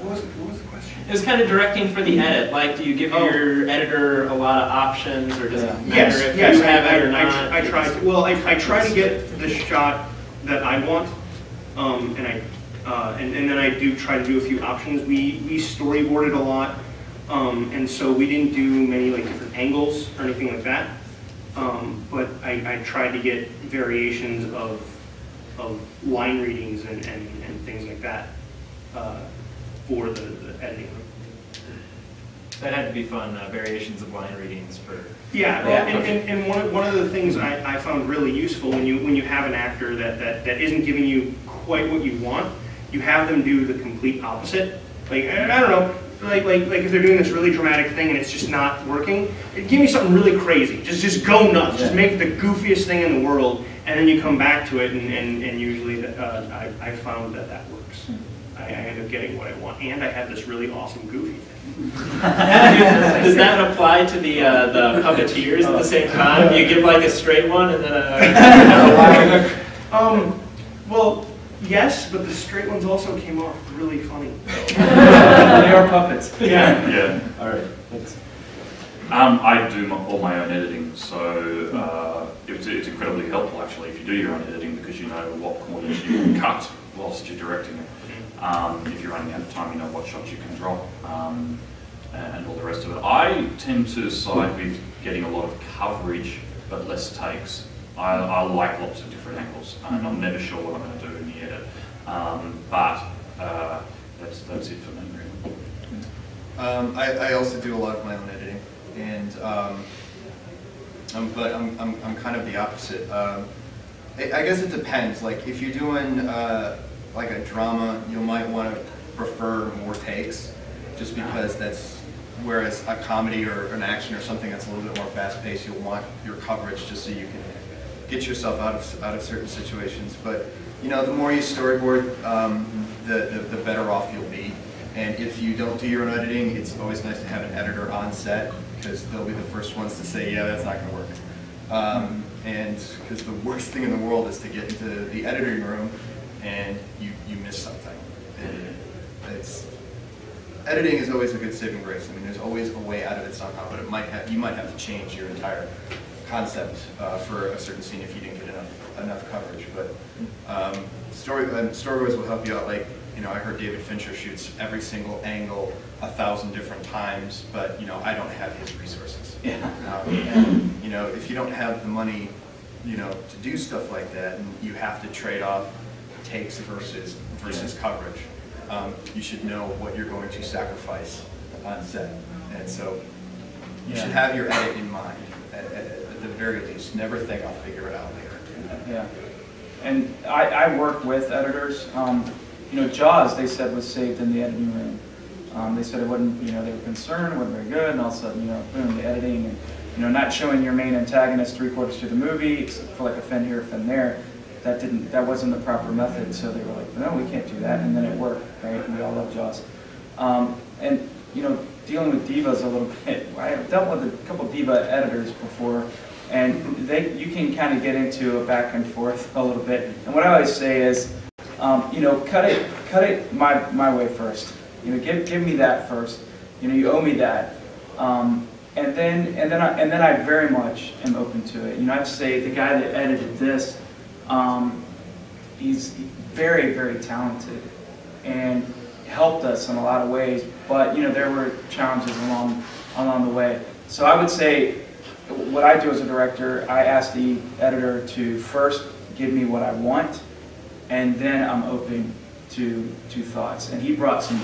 What was the question? It was kind of directing for the edit. Like, do you give your editor a lot of options, or does it matter if you have it or not? I try to. Well, I try to get the shot that I want, and then I do try to do a few options. We storyboarded a lot, and so we didn't do many like different angles or anything like that. But I tried to get variations of line readings and things like that for the editing room. That had to be fun, variations of line readings for... Yeah, and one of the things I found really useful when you have an actor that isn't giving you quite what you want, you have them do the complete opposite. Like, I don't know, like if they're doing this really dramatic thing and it's just not working, give me something really crazy. Just go nuts. Just make it the goofiest thing in the world, and then you come back to it, and usually I found that works. I end up getting what I want, and I have this really awesome goofy thing. Does that apply to the puppeteers at the same time? You give like a straight one and then a... Well, yes, but the straight ones also came off really funny. They are puppets. Yeah. All right. Thanks. I do all my own editing, so it's incredibly helpful actually if you do your own editing, because you know what corners you can cut whilst you're directing it. If you're running out of time, you know what shots you can drop, and all the rest of it. I tend to side with getting a lot of coverage but less takes. I like lots of different angles, and I'm never sure what I'm going to do in the edit. But that's it for me, really. I also do a lot of my own editing, and but I'm kind of the opposite. I guess it depends. Like if you're doing like a drama, you might want to prefer more takes, just because that's. Whereas a comedy or an action or something that's a little bit more fast-paced, you'll want your coverage just so you can get yourself out of certain situations. But you know, the more you storyboard, the better off you'll be. And if you don't do your own editing, it's always nice to have an editor on set, because they'll be the first ones to say, yeah, that's not going to work. And because the worst thing in the world is to get into the editing room and you miss something. Editing is always a good saving grace. I mean, there's always a way out of it somehow, but you might have to change your entire concept for a certain scene if you didn't get enough coverage. But storyboards will help you out. Like, you know, I heard David Fincher shoots every single angle 1,000 different times, but you know, I don't have his resources. Yeah. And you know, if you don't have the money, you know, to do stuff like that, and you have to trade off takes versus coverage. You should know what you're going to sacrifice on set. And so you should have your edit in mind at the very least. Never think I'll figure it out later. Yeah. And I work with editors. You know, Jaws, they said, was saved in the editing room. They said it wasn't, you know, they were concerned, it wasn't very good, and all of a sudden, you know, boom, the editing, and, you know, not showing your main antagonist 3/4 through the movie, except for like a fin here, a fin there. That wasn't the proper method, so they were like, no, we can't do that, and then it worked, right? And we all love Jaws. And you know, dealing with divas a little bit, I've dealt with a couple diva editors before, and you can kind of get into a back and forth a little bit. And what I always say is, you know, cut it my way first. You know, give me that first. You know, you owe me that. And then I very much am open to it. You know, I'd say the guy that edited this. He's very, very talented and helped us in a lot of ways, but you know, there were challenges along the way. So I would say what I do as a director, I ask the editor to first give me what I want, and then I'm open to thoughts. And he brought some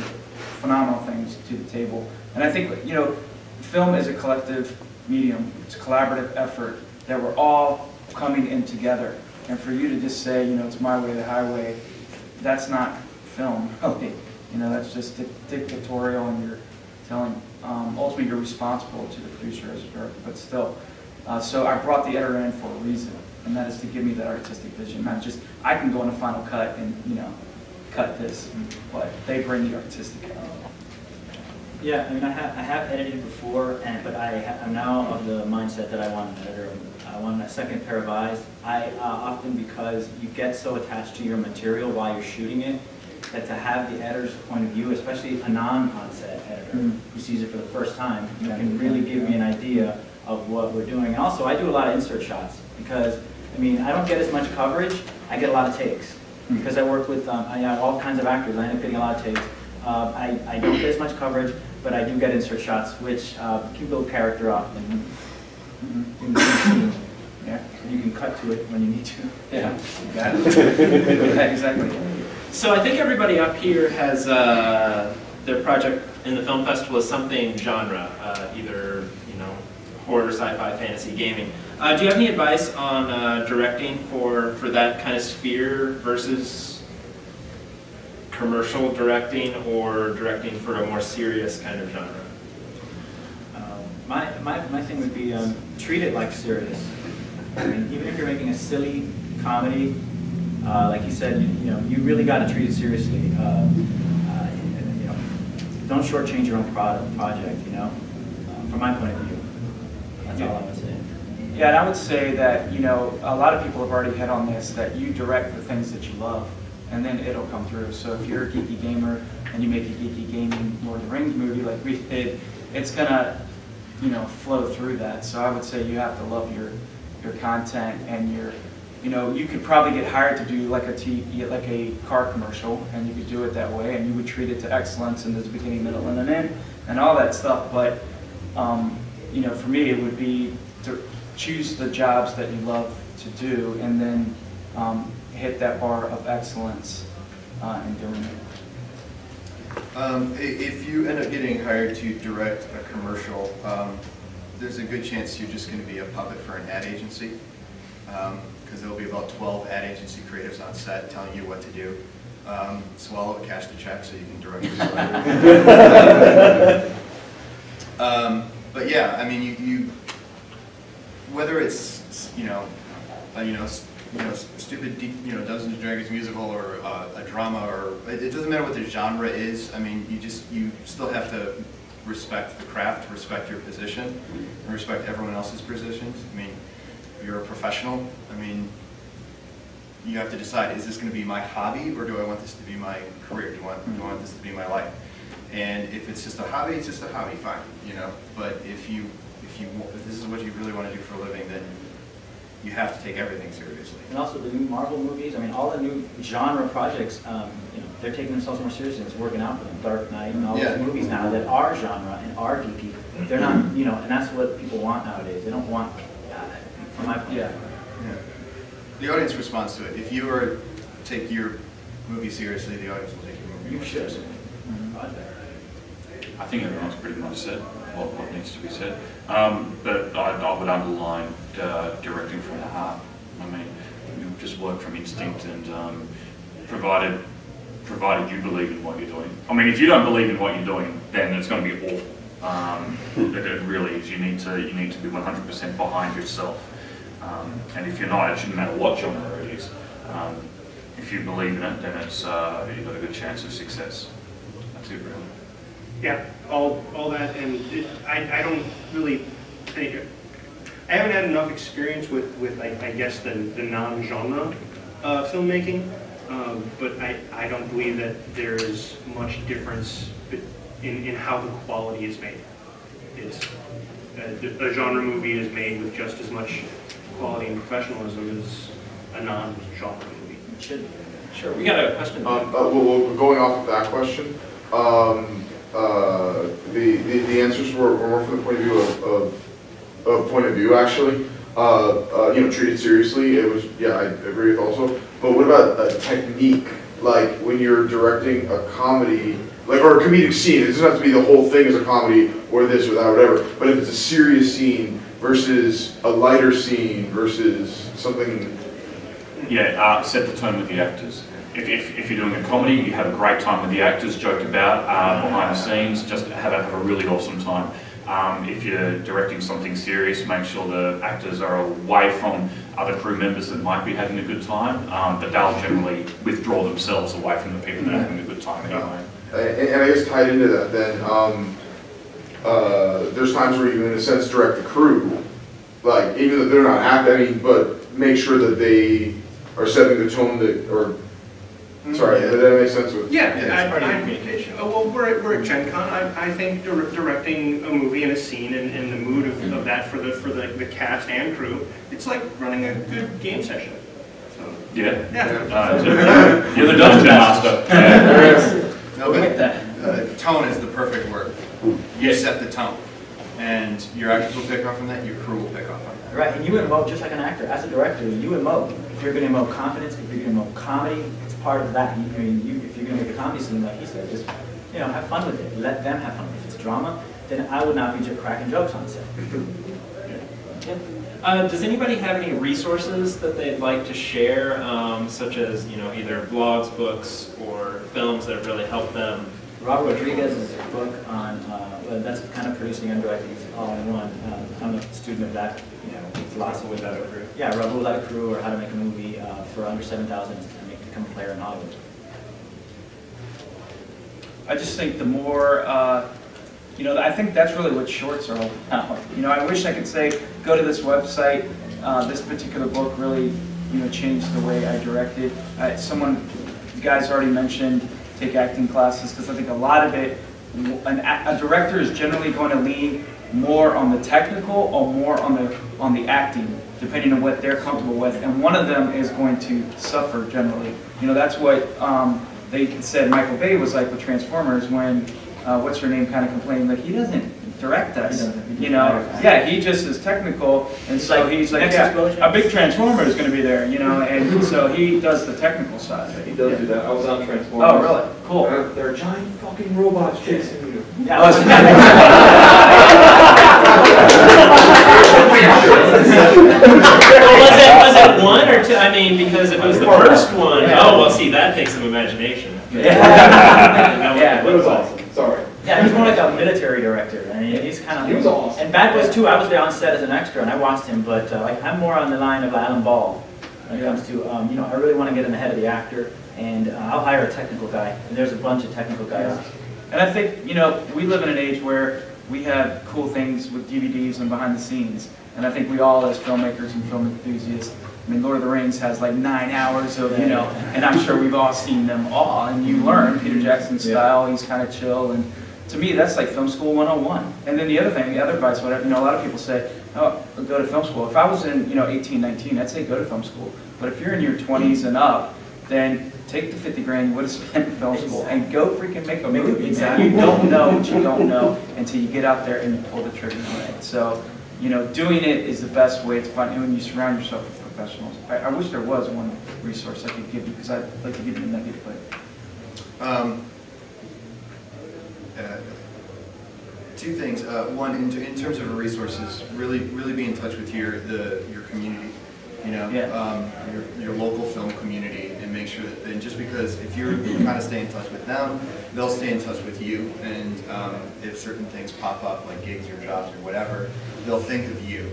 phenomenal things to the table. And I think, you know, film is a collective medium. It's a collaborative effort that we're all coming in together. And for you to just say, you know, it's my way or the highway, that's not film, really. You know, that's just dictatorial, and you're telling, ultimately you're responsible to the producer as a director, but still. So I brought the editor in for a reason, and that is to give me that artistic vision, not just, I can go in a final cut and, you know, cut this, but they bring the artistic element. Yeah, I mean, I have edited before, but I'm now of the mindset that I want an editor. I want a second pair of eyes. Often because you get so attached to your material while you're shooting it that to have the editor's point of view, especially a non-on-set editor who sees it for the first time, you can really give me an idea of what we're doing. And also, I do a lot of insert shots because, I mean, I don't get as much coverage. I get a lot of takes because I work with I have all kinds of actors. I end up getting a lot of takes. I don't get as much coverage, but I do get insert shots, which can build character up. And, yeah, you can cut to it when you need to. Yeah, got it. Yeah, exactly. So I think everybody up here has their project in the film festival is something genre, either horror, sci-fi, fantasy, gaming. Do you have any advice on directing for that kind of sphere versus commercial directing or directing for a more serious kind of genre? My thing would be treat it like serious. I mean, even if you're making a silly comedy, like you said, you really got to treat it seriously. Don't shortchange your own project. From my point of view, that's all I would say. Yeah, and I would say that a lot of people have already hit on this, that you direct the things that you love, and then it'll come through. So if you're a geeky gamer and you make a geeky gaming Lord of the Rings movie like we did, it's gonna flow through that. So I would say you have to love your content, and you could probably get hired to do like a car commercial, and you could do it that way, and you would treat it to excellence, and there's a beginning, middle, and an end, and all that stuff. But for me, it would be to choose the jobs that you love to do, and then hit that bar of excellence in doing it. If you end up getting hired to direct a commercial, there's a good chance you're just going to be a puppet for an ad agency, because there'll be about 12 ad agency creatives on set telling you what to do. Swallow it, cash the check, so you can direct it. But yeah, I mean, you whether it's stupid Dungeons and Dragons musical or a drama, or it doesn't matter what the genre is. I mean, you still have to respect the craft, respect your position, and respect everyone else's positions. I mean, you're a professional. I mean, you have to decide: is this going to be my hobby, or do I want this to be my career? Do I want this to be my life? And if it's just a hobby, it's just a hobby. Fine, But if this is what you really want to do for a living, then you have to take everything seriously. And also the new Marvel movies, I mean, all the new genre projects, they're taking themselves more seriously, and it's working out for them. Dark Knight and all those movies now that are genre and are geeky, they're not, and that's what people want nowadays. They don't want, from my point of view. Yeah. The audience responds to it. If you are take your movie seriously, the audience will take your movie. You should. I think everyone's pretty much said what needs to be said. But I would underline directing from the heart. I mean, you just work from instinct, and provided you believe in what you're doing. I mean, if you don't believe in what you're doing, then it's going to be awful. It really is. You need to be 100% behind yourself. And if you're not, it shouldn't matter what genre it is. If you believe in it, then it's you've got a good chance of success. That's it, really. Yeah, all that, and I don't really think I haven't had enough experience with I guess the non-genre filmmaking, but I don't believe that there is much difference in how the quality is made. A genre movie is made with just as much quality and professionalism as a non-genre movie. It should be. Sure, we got a question. Well, going off of that question, the answers were more from the point of view actually. Treat it seriously. It was, yeah, I agree with also. But what about a technique? Like when you're directing a comedy, or a comedic scene, it doesn't have to be the whole thing as a comedy or this or that or whatever. But if it's a serious scene versus a lighter scene versus something. Yeah, set the tone with the actors. If you're doing a comedy, you have a great time with the actors, joke about behind the scenes, just have a really awesome time. If you're directing something serious, make sure the actors are away from other crew members that might be having a good time, but they'll generally withdraw themselves away from the people that are having a good time anyway. And I guess tied into that then, there's times where you in a sense direct the crew, like even though they're not acting, but make sure that they are setting the tone that, or Sorry, did that make sense with? Yeah, it's I- part of I- communication. Well, we're at Gen Con. I think directing a movie and a scene and the mood of that for the cast and crew, it's like running a good game session. So, Yeah. yeah. You're the dungeon master. Yeah. No, We'll but make that. tone is the perfect word. You set the tone, and your actors will pick up from that, your crew will pick up on that. Right, and you emote just like an actor. As a director, you emote. If you're going to emote confidence, if you're going to emote comedy, it's part of that. If you're going to make a comedy scene, like he said, just have fun with it. Let them have fun. If it's drama, then I would not be just cracking jokes on set. Yeah. Does anybody have any resources that they'd like to share, such as either blogs, books, or films that have really helped them? Robert Rodriguez's book on, that's kind of producing and directing all in one. I'm a student of that, philosophy. Without a crew. Yeah, Rebel Without a Crew, or How to Make a Movie for under $7,000 to become a player in Hollywood. I just think the more, I think that's really what shorts are all about. I wish I could say, go to this website. This particular book really, changed the way I directed. You guys already mentioned, take acting classes, because I think a lot of it, a director is generally going to lean more on the technical or more on the acting, depending on what they're comfortable with. And one of them is going to suffer generally. That's what they said Michael Bay was like with Transformers when, what's her name, kind of complained, like, he doesn't direct us, Yeah, he just is technical, and so he's like, yeah, a big Transformer is going to be there, and so he does the technical side of it. He does do that. I was on Transformers. Oh, really? Cool. There are giant fucking robots chasing you. Yeah, Was it one or two? I mean, because if it was the first one, see, that takes some imagination. Yeah. It was awesome. Sorry. Yeah, he's more like a military director. I mean, he's kind of. He was awesome. And Bad Boys 2, I was there on set as an extra, and I watched him, but I'm more on the line of Alan Ball when it comes to, I really want to get in the head of the actor, and I'll hire a technical guy. And there's a bunch of technical guys. And I think, we live in an age where we have cool things with DVDs and behind the scenes. And I think we all, as filmmakers and film enthusiasts, Lord of the Rings has like 9 hours of, and I'm sure we've all seen them all. And you learn Peter Jackson's style, he's kind of chill. And to me, that's like film school 101. And then the other thing, the other advice, whatever, a lot of people say, oh, go to film school. If I was in, 18, 19, I'd say go to film school. But if you're in your 20s and up, then take the 50 grand you would have spent in film school and go freaking make a movie. Exactly. You don't know what you don't know until you get out there and you pull the trigger on it. So, doing it is the best way to find, and when you surround yourself with professionals. I wish there was one resource I could give you, because I'd like to give you a nugget, but. Two things. One, in terms of resources, really be in touch with your community. Your local film community, and make sure that, and just because if you kind of stay in touch with them, they'll stay in touch with you, and if certain things pop up, like gigs or jobs or whatever, they'll think of you,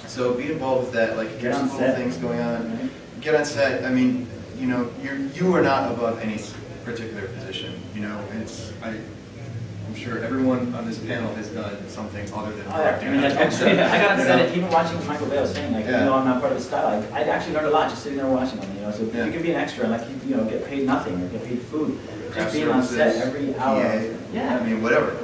So be involved with that, like if there's little things going on, get on set. I mean, you are not above any particular position, I'm sure everyone on this panel has done something other than directing. I got on set, even watching what Michael Bay was saying, I'm not part of the style, I actually learned a lot just sitting there watching them, so if you could be an extra, like, get paid nothing, or get paid food, just being on set every hour. I mean, whatever.